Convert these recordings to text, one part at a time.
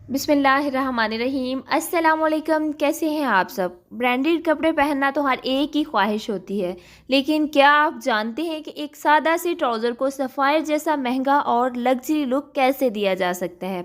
बिस्मिल्लाहिर्रहमानिर्रहीम। अस्सलाम वालेकुम। कैसे हैं आप सब। ब्रांडेड कपड़े पहनना तो हर एक की ख्वाहिश होती है, लेकिन क्या आप जानते हैं कि एक सादा सी ट्राउज़र को सफ़ायर जैसा महंगा और लग्जरी लुक कैसे दिया जा सकता है।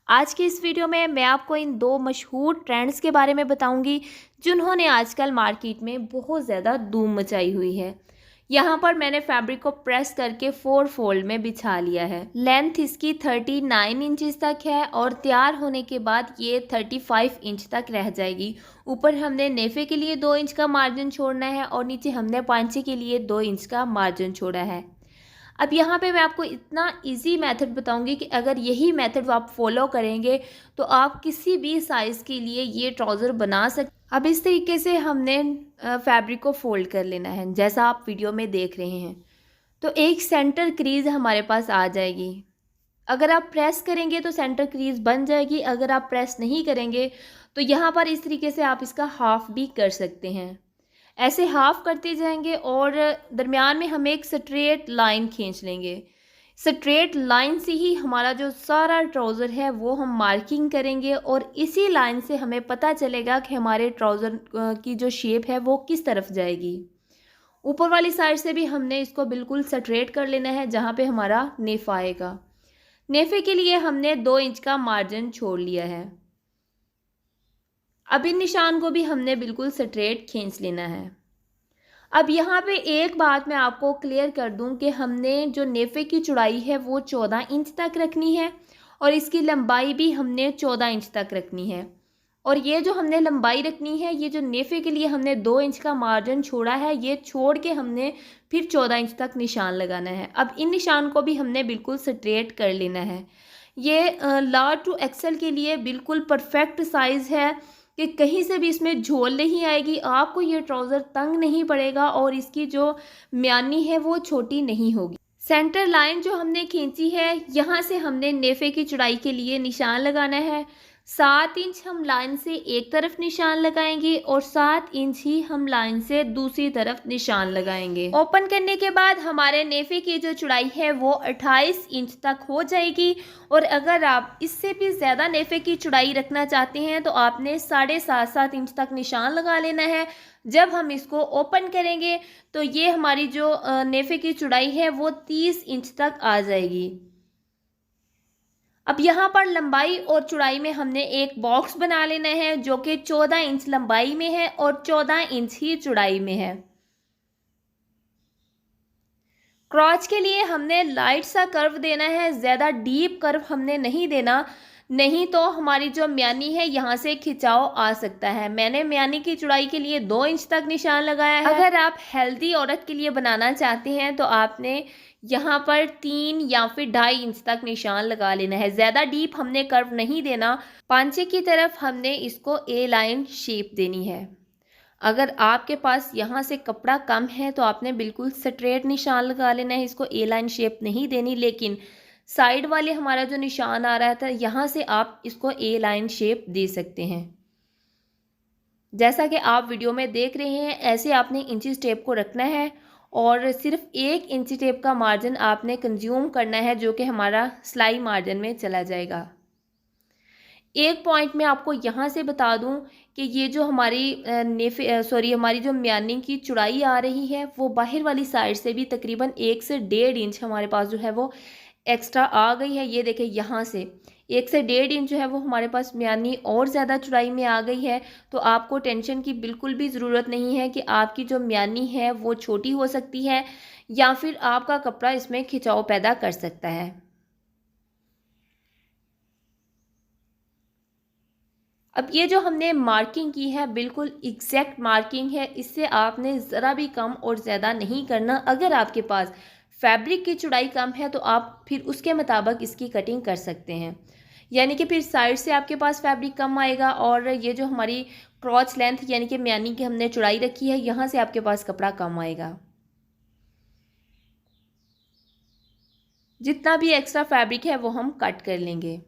आज की इस वीडियो में मैं आपको इन दो मशहूर ट्रेंड्स के बारे में बताऊंगी जिन्होंने आजकल मार्केट में बहुत ज़्यादा धूम मचाई हुई है। यहाँ पर मैंने फैब्रिक को प्रेस करके 4 फोल्ड में बिछा लिया है। लेंथ इसकी 39 इंचेस तक है और तैयार होने के बाद ये 35 इंच तक रह जाएगी। ऊपर हमने नेफे के लिए 2 इंच का मार्जिन छोड़ना है और नीचे हमने पांचे के लिए 2 इंच का मार्जिन छोड़ा है। अब यहाँ पे मैं आपको इतना इजी मेथड बताऊंगी कि अगर यही मेथड आप फॉलो करेंगे तो आप किसी भी साइज़ के लिए ये ट्राउज़र बना सकते। अब इस तरीके से हमने फैब्रिक को फोल्ड कर लेना है जैसा आप वीडियो में देख रहे हैं। तो एक सेंटर क्रीज़ हमारे पास आ जाएगी। अगर आप प्रेस करेंगे तो सेंटर क्रीज़ बन जाएगी, अगर आप प्रेस नहीं करेंगे तो यहाँ पर इस तरीके से आप इसका हाफ भी कर सकते हैं। ऐसे हाफ करते जाएंगे और दरमियान में हम एक स्ट्रेट लाइन खींच लेंगे। स्ट्रेट लाइन से ही हमारा जो सारा ट्राउज़र है वो हम मार्किंग करेंगे और इसी लाइन से हमें पता चलेगा कि हमारे ट्राउज़र की जो शेप है वो किस तरफ जाएगी। ऊपर वाली साइड से भी हमने इसको बिल्कुल स्ट्रेट कर लेना है जहाँ पे हमारा नेफ़ आएगा। नेफ़े के लिए हमने 2 इंच का मार्जिन छोड़ लिया है। अब इन निशान को भी हमने बिल्कुल स्ट्रेट खींच लेना है। अब यहाँ पे एक बात मैं आपको क्लियर कर दूं कि हमने जो नेफे की चौड़ाई है वो 14 इंच तक रखनी है और इसकी लंबाई भी हमने 14 इंच तक रखनी है। और ये जो हमने लंबाई रखनी है, ये जो नेफे के लिए हमने 2 इंच का मार्जिन छोड़ा है, ये छोड़ के हमने फिर 14 इंच तक निशान लगाना है। अब इन निशान को भी हमने बिल्कुल स्ट्रेट कर लेना है। ये लार्ज टू एक्सेल के लिए बिल्कुल परफेक्ट साइज़ है कि कहीं से भी इसमें झोल नहीं आएगी, आपको ये ट्राउज़र तंग नहीं पड़ेगा और इसकी जो म्यानी है वो छोटी नहीं होगी। सेंटर लाइन जो हमने खींची है, यहाँ से हमने नेफे की चौड़ाई के लिए निशान लगाना है। 7 इंच हम लाइन से एक तरफ निशान लगाएंगे और 7 इंच ही हम लाइन से दूसरी तरफ निशान लगाएंगे। ओपन करने के बाद हमारे नेफे की जो चौड़ाई है वो 28 इंच तक हो जाएगी और अगर आप इससे भी ज़्यादा नेफे की चौड़ाई रखना चाहते हैं तो आपने 7.5 इंच तक निशान लगा लेना है। जब हम इसको ओपन करेंगे तो ये हमारी जो नेफे की चौड़ाई है वो 30 इंच तक आ जाएगी। अब यहाँ पर लंबाई और चौड़ाई में हमने एक बॉक्स बना लेना है जो कि 14 इंच लंबाई में है और 14 इंच ही चौड़ाई में है। क्रॉच के लिए हमने लाइट सा कर्व देना है, ज़्यादा डीप कर्व हमने नहीं देना, नहीं तो हमारी जो म्यानी है यहाँ से खिंचाव आ सकता है। मैंने म्यानी की चौड़ाई के लिए 2 इंच तक निशान लगाया है। अगर आप हेल्दी औरत के लिए बनाना चाहते हैं तो आपने यहाँ पर 3 या फिर 2.5 इंच तक निशान लगा लेना है। ज़्यादा डीप हमने कर्व नहीं देना। पांचे की तरफ हमने इसको ए लाइन शेप देनी है। अगर आपके पास यहाँ से कपड़ा कम है तो आपने बिल्कुल स्ट्रेट निशान लगा लेना है, इसको ए लाइन शेप नहीं देनी। लेकिन साइड वाले हमारा जो निशान आ रहा था यहाँ से आप इसको ए लाइन शेप दे सकते हैं। जैसा कि आप वीडियो में देख रहे हैं, ऐसे आपने इंची टेप को रखना है और सिर्फ 1 इंची टेप का मार्जिन आपने कंज्यूम करना है जो कि हमारा सिलाई मार्जिन में चला जाएगा। एक पॉइंट में आपको यहाँ से बता दूं कि ये जो हमारी हमारी जो म्यानी की चौड़ाई आ रही है वो बाहर वाली साइड से भी तकरीबन 1 से 1.5 इंच हमारे पास जो है वो एक्स्ट्रा आ गई है। ये देखें, यहाँ से 1 से 1.5 इंच जो है वो हमारे पास म्यानी और ज़्यादा चौड़ाई में आ गई है। तो आपको टेंशन की बिल्कुल भी ज़रूरत नहीं है कि आपकी जो म्यानी है वो छोटी हो सकती है या फिर आपका कपड़ा इसमें खिंचाव पैदा कर सकता है। अब ये जो हमने मार्किंग की है बिल्कुल एग्जैक्ट मार्किंग है, इससे आपने ज़रा भी कम और ज़्यादा नहीं करना। अगर आपके पास फैब्रिक की चौड़ाई कम है तो आप फिर उसके मुताबिक इसकी कटिंग कर सकते हैं, यानी कि फिर साइड से आपके पास फैब्रिक कम आएगा और ये जो हमारी क्रॉच लेंथ यानी कि म्यानी की हमने चौड़ाई रखी है यहाँ से आपके पास कपड़ा कम आएगा। जितना भी एक्स्ट्रा फैब्रिक है वो हम कट कर लेंगे।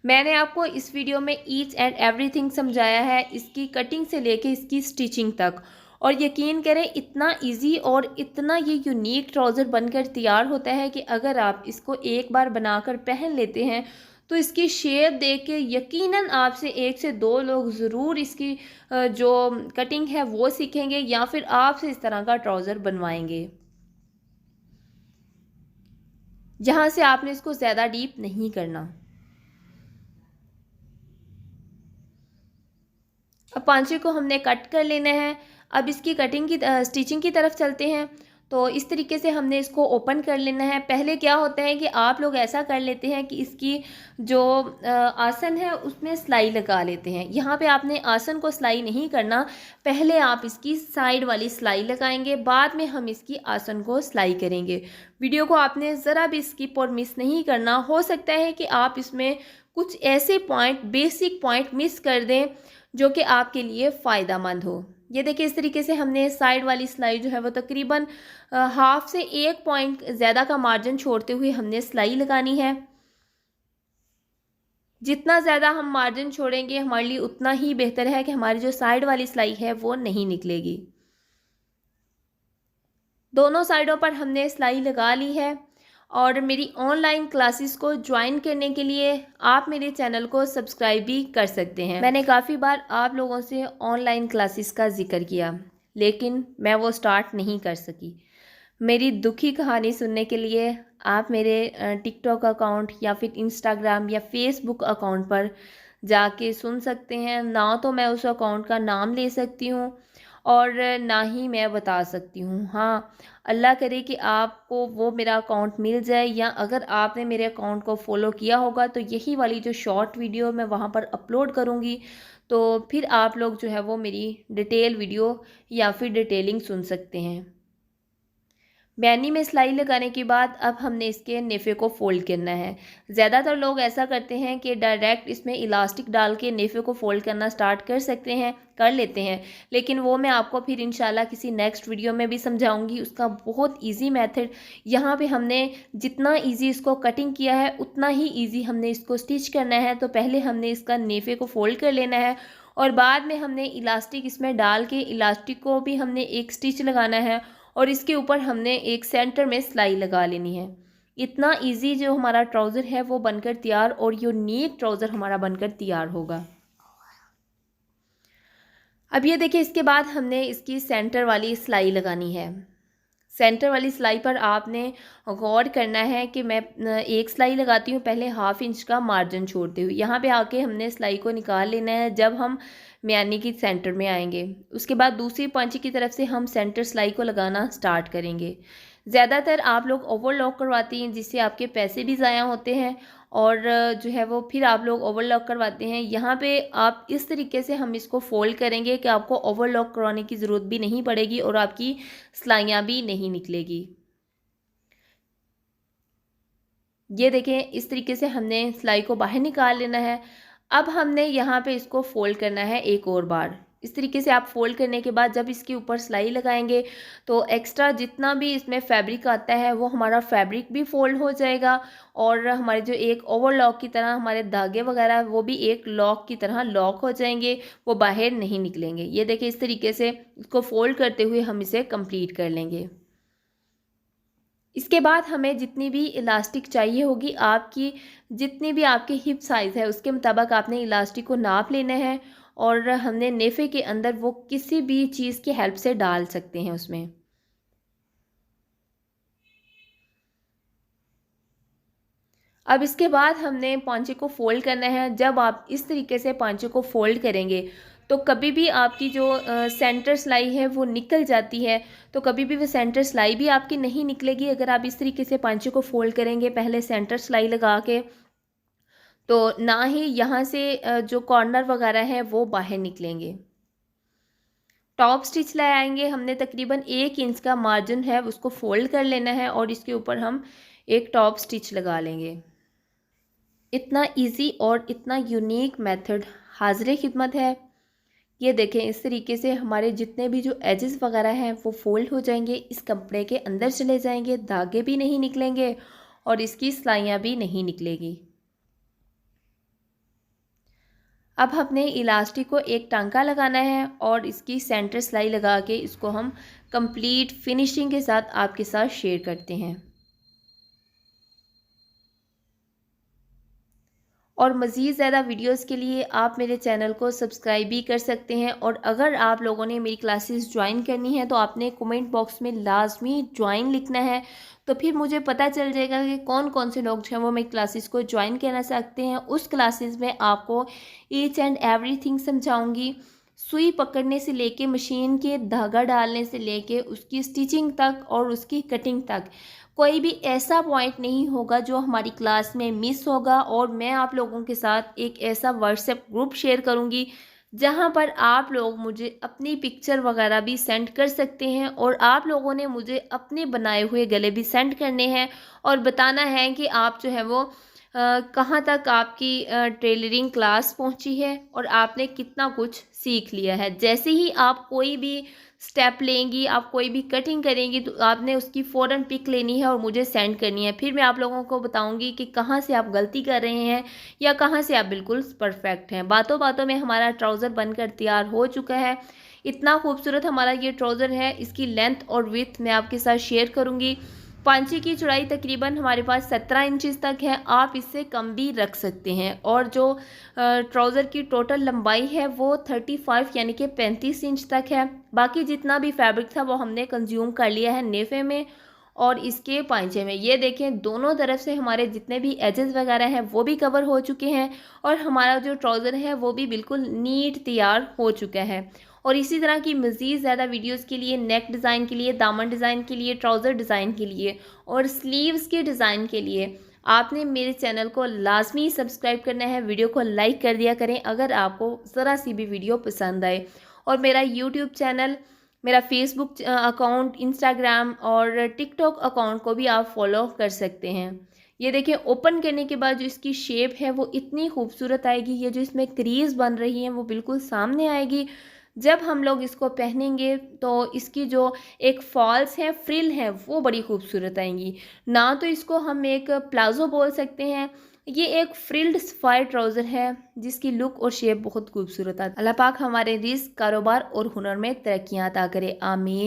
मैंने आपको इस वीडियो में ईच एंड एवरीथिंग समझाया है, इसकी कटिंग से लेके इसकी स्टिचिंग तक, और यकीन करें इतना इजी और इतना ये यूनिक ट्राउज़र बनकर तैयार होता है कि अगर आप इसको एक बार बनाकर पहन लेते हैं तो इसकी शेप देख के यकीनन आपसे 1 से 2 लोग ज़रूर इसकी जो कटिंग है वो सीखेंगे या फिर आपसे इस तरह का ट्राउज़र बनवाएंगे, जहाँ से आपने इसको ज़्यादा डीप नहीं करना। अब पांचे को हमने कट कर लेना है। अब इसकी कटिंग की स्टिचिंग की तरफ चलते हैं। तो इस तरीके से हमने इसको ओपन कर लेना है। पहले क्या होता है कि आप लोग ऐसा कर लेते हैं कि इसकी जो आसन है उसमें सिलाई लगा लेते हैं। यहाँ पे आपने आसन को सिलाई नहीं करना, पहले आप इसकी साइड वाली सिलाई लगाएंगे, बाद में हम इसकी आसन को सिलाई करेंगे। वीडियो को आपने ज़रा भी स्किप और मिस नहीं करना। हो सकता है कि आप इसमें कुछ ऐसे पॉइंट, बेसिक पॉइंट मिस कर दें जो कि आपके लिए फ़ायदेमंद हो। ये देखिए, इस तरीके से हमने साइड वाली सिलाई जो है वो तकरीबन हाफ से 1 पॉइंट ज़्यादा का मार्जिन छोड़ते हुए हमने सिलाई लगानी है। जितना ज़्यादा हम मार्जिन छोड़ेंगे हमारे लिए उतना ही बेहतर है कि हमारी जो साइड वाली सिलाई है वो नहीं निकलेगी। दोनों साइडों पर हमने सिलाई लगा ली है। और मेरी ऑनलाइन क्लासेस को ज्वाइन करने के लिए आप मेरे चैनल को सब्सक्राइब भी कर सकते हैं। मैंने काफ़ी बार आप लोगों से ऑनलाइन क्लासेस का जिक्र किया, लेकिन मैं वो स्टार्ट नहीं कर सकी। मेरी दुखी कहानी सुनने के लिए आप मेरे टिकटॉक अकाउंट या फिर इंस्टाग्राम या फेसबुक अकाउंट पर जाके सुन सकते हैं। ना तो मैं उस अकाउंट का नाम ले सकती हूँ और ना ही मैं बता सकती हूँ। हाँ, अल्लाह करे कि आपको वो मेरा अकाउंट मिल जाए, या अगर आपने मेरे अकाउंट को फॉलो किया होगा तो यही वाली जो शॉर्ट वीडियो मैं वहाँ पर अपलोड करूँगी, तो फिर आप लोग जो है वो मेरी डिटेल वीडियो या फिर डिटेलिंग सुन सकते हैं। बैनी में सिलाई लगाने के बाद अब हमने इसके नेफ़े को फ़ोल्ड करना है। ज़्यादातर लोग ऐसा करते हैं कि डायरेक्ट इसमें इलास्टिक डाल के नेफ़े को फ़ोल्ड करना स्टार्ट कर लेते हैं, लेकिन वो मैं आपको फिर इंशाल्लाह किसी नेक्स्ट वीडियो में भी समझाऊंगी। उसका बहुत इजी मेथड। यहाँ पे हमने जितना इजी इसको कटिंग किया है उतना ही इजी हमने इसको स्टिच करना है। तो पहले हमने इसका नेफ़े को फ़ोल्ड कर लेना है और बाद में हमने इलास्टिक इसमें डाल के इलास्टिक को भी हमने एक स्टिच लगाना है और इसके ऊपर हमने एक सेंटर में सिलाई लगा लेनी है। इतना इजी जो हमारा ट्राउज़र है वो बनकर तैयार और यूनिक ट्राउज़र हमारा बनकर तैयार होगा। अब ये देखिए, इसके बाद हमने इसकी सेंटर वाली सिलाई लगानी है। सेंटर वाली सिलाई पर आपने गौर करना है कि मैं एक सिलाई लगाती हूँ पहले हाफ इंच का मार्जिन छोड़ते हुए। यहाँ पे आके हमने सिलाई को निकाल लेना है जब हम म्यानी की सेंटर में आएंगे। उसके बाद दूसरी पंची की तरफ से हम सेंटर सिलाई को लगाना स्टार्ट करेंगे। ज़्यादातर आप लोग ओवरलॉक करवाती हैं जिससे आपके पैसे भी ज़ाया होते हैं और जो है वो फिर आप लोग ओवरलॉक करवाते हैं। यहाँ पे आप इस तरीके से हम इसको फोल्ड करेंगे कि आपको ओवरलॉक करवाने की ज़रूरत भी नहीं पड़ेगी और आपकी सिलाइयाँ भी नहीं निकलेगी। ये देखें, इस तरीके से हमने सिलाई को बाहर निकाल लेना है। अब हमने यहाँ पे इसको फोल्ड करना है एक और बार। इस तरीके से आप फोल्ड करने के बाद जब इसके ऊपर सिलाई लगाएंगे तो एक्स्ट्रा जितना भी इसमें फैब्रिक आता है वो हमारा फैब्रिक भी फोल्ड हो जाएगा और हमारे जो एक ओवरलॉक की तरह हमारे धागे वगैरह वो भी एक लॉक की तरह लॉक हो जाएंगे, वो बाहर नहीं निकलेंगे। ये देखिए, इस तरीके से इसको फोल्ड करते हुए हम इसे कंप्लीट कर लेंगे। इसके बाद हमें जितनी भी इलास्टिक चाहिए होगी, आपकी जितनी भी आपकी हिप साइज़ है उसके मुताबिक आपने इलास्टिक को नाप लेना है और हमने नेफे के अंदर वो किसी भी चीज़ की हेल्प से डाल सकते हैं उसमें। अब इसके बाद हमने पांचे को फोल्ड करना है। जब आप इस तरीके से पांचे को फोल्ड करेंगे तो कभी भी आपकी जो सेंटर सिलाई है वो निकल जाती है, तो कभी भी वो सेंटर सिलाई भी आपकी नहीं निकलेगी अगर आप इस तरीके से पांचे को फोल्ड करेंगे पहले सेंटर सिलाई लगा के। तो ना ही यहाँ से जो कॉर्नर वगैरह है वो बाहर निकलेंगे। टॉप स्टिच ले आएंगे, हमने तकरीबन 1 इंच का मार्जिन है उसको फोल्ड कर लेना है और इसके ऊपर हम एक टॉप स्टिच लगा लेंगे। इतना इजी और इतना यूनिक मेथड हाज़िर खिदमत है। ये देखें, इस तरीके से हमारे जितने भी जो एजेस वगैरह हैं वो फोल्ड हो जाएंगे, इस कपड़े के अंदर चले जाएंगे, धागे भी नहीं निकलेंगे और इसकी सिलाइयाँ भी नहीं निकलेगी। अब हमने इलास्टिक को एक टांका लगाना है और इसकी सेंटर सिलाई लगा के इसको हम कंप्लीट फिनिशिंग के साथ आपके साथ शेयर करते हैं। और मज़ीद ज़्यादा वीडियोस के लिए आप मेरे चैनल को सब्सक्राइब भी कर सकते हैं। और अगर आप लोगों ने मेरी क्लासेस ज्वाइन करनी है तो आपने कमेंट बॉक्स में लाजमी ज्वाइन लिखना है, तो फिर मुझे पता चल जाएगा कि कौन कौन से लोग जो हैं वो मेरी क्लासेस को ज्वाइन करना चाहते हैं। उस क्लासेस में आपको ईच एंड एवरीथिंग समझाऊंगी, सुई पकड़ने से लेके मशीन के धागा डालने से लेके उसकी स्टिचिंग तक और उसकी कटिंग तक। कोई भी ऐसा पॉइंट नहीं होगा जो हमारी क्लास में मिस होगा। और मैं आप लोगों के साथ एक ऐसा व्हाट्सएप ग्रुप शेयर करूंगी जहां पर आप लोग मुझे अपनी पिक्चर वगैरह भी सेंड कर सकते हैं, और आप लोगों ने मुझे अपने बनाए हुए गले भी सेंड करने हैं और बताना है कि आप जो है वो कहाँ तक आपकी टेलरिंग क्लास पहुंची है और आपने कितना कुछ सीख लिया है। जैसे ही आप कोई भी स्टेप लेंगी, आप कोई भी कटिंग करेंगी, तो आपने उसकी फ़ौरन पिक लेनी है और मुझे सेंड करनी है। फिर मैं आप लोगों को बताऊंगी कि कहाँ से आप गलती कर रहे हैं या कहाँ से आप बिल्कुल परफेक्ट हैं। बातों बातों में हमारा ट्राउज़र बनकर तैयार हो चुका है। इतना खूबसूरत हमारा ये ट्राउज़र है। इसकी लेंथ और विड्थ मैं आपके साथ शेयर करूँगी। पांचे की चौड़ाई तकरीबन हमारे पास 17 इंचज़ तक है, आप इससे कम भी रख सकते हैं। और जो ट्राउज़र की टोटल लंबाई है वो 35 यानी कि 35 इंच तक है। बाकी जितना भी फैब्रिक था वो हमने कंज्यूम कर लिया है नेफे में और इसके पांचे में। ये देखें, दोनों तरफ से हमारे जितने भी एजेस वगैरह हैं वो भी कवर हो चुके हैं और हमारा जो ट्राउज़र है वो भी बिल्कुल नीट तैयार हो चुका है। और इसी तरह की मज़ीद ज़्यादा वीडियोस के लिए, नेक डिज़ाइन के लिए, दामन डिज़ाइन के लिए, ट्राउज़र डिज़ाइन के लिए और स्लीव्स के डिज़ाइन के लिए आपने मेरे चैनल को लाजमी सब्सक्राइब करना है। वीडियो को लाइक कर दिया करें अगर आपको ज़रा सी भी वीडियो पसंद आए। और मेरा यूट्यूब चैनल, मेरा फेसबुक अकाउंट, इंस्टाग्राम और टिकटॉक अकाउंट को भी आप फॉलो कर सकते हैं। ये देखिए, ओपन करने के बाद जो इसकी शेप है वो इतनी खूबसूरत आएगी। ये जो इसमें क्रीज बन रही है वो बिल्कुल सामने आएगी। जब हम लोग इसको पहनेंगे तो इसकी जो एक फॉल्स है, फ्रिल है, वो बड़ी खूबसूरत आएंगी। ना तो इसको हम एक प्लाजो बोल सकते हैं, ये एक फ्रिल्ड सफायर ट्राउज़र है जिसकी लुक और शेप बहुत खूबसूरत है। अल्लाह पाक हमारे रिस्क, कारोबार और हुनर में तरक्कियां अता करे, आमीन।